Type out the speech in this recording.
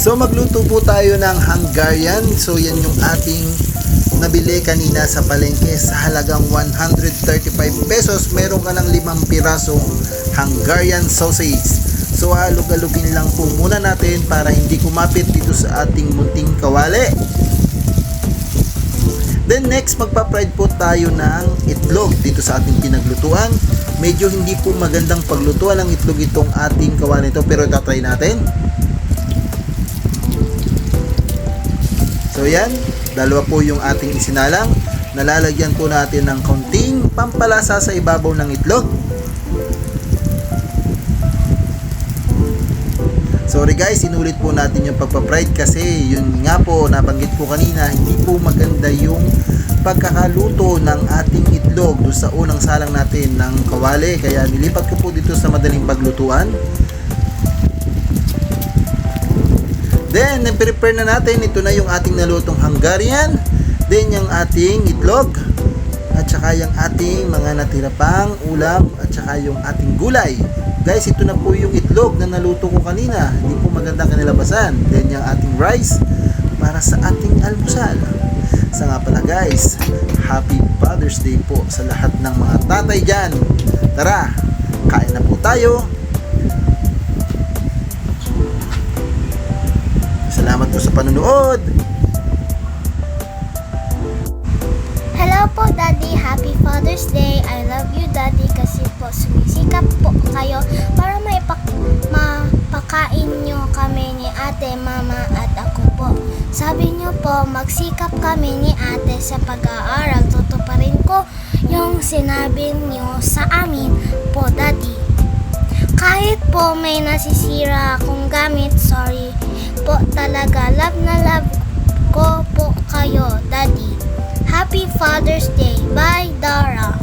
So magluto po tayo ng Hungarian. So yan yung ating nabili kanina sa palengke sa halagang 135 pesos. Meron ka ng 5 pirasong Hungarian sausage. So halug-halugin lang po muna natin para hindi kumapit dito sa ating munting kawali. Then next, magpa-fried po tayo ng itlog dito sa ating pinaglutuan. Medyo hindi po magandang paglutuan ng itlog itong ating kawali nito, pero itatry natin. So yan, dalawa po yung ating isinalang. Nalalagyan po natin ng kaunting pampalasa sa ibabaw ng itlog. Sorry guys, sinulit po natin yung pagpa-fried kasi yun nga po, nabanggit ko kanina, hindi po maganda yung pagkakaluto ng ating itlog doon sa unang salang natin ng kawali. Kaya nilipat ko po dito sa madaling paglutuan. Then, prepare na natin. Ito na yung ating nalutong Hungarian. Then, yung ating itlog. At saka yung ating mga natira pang ulam. At saka yung ating gulay. Guys, ito na po yung itlog na naluto ko kanina. Hindi po magandang kanilabasan. Then, yung ating rice para sa ating almusal. Sa nga pala guys, Happy Father's Day po sa lahat ng mga tatay dyan. Tara, kain na po tayo. Salamat po sa panonood. Hello po Daddy, Happy Father's Day. I love you Daddy kasi po sumisikap po kayo para mapakain nyo kami ni ate, mama at ako po. Sabi nyo po magsikap kami ni ate sa pag-aaral. Tutuparin ko yung sinabi nyo sa amin po Daddy. Kahit po may nasisira akong gamit, sorry po talaga. Love na love ko po kayo, Daddy. Happy Father's Day. Bye, Dara.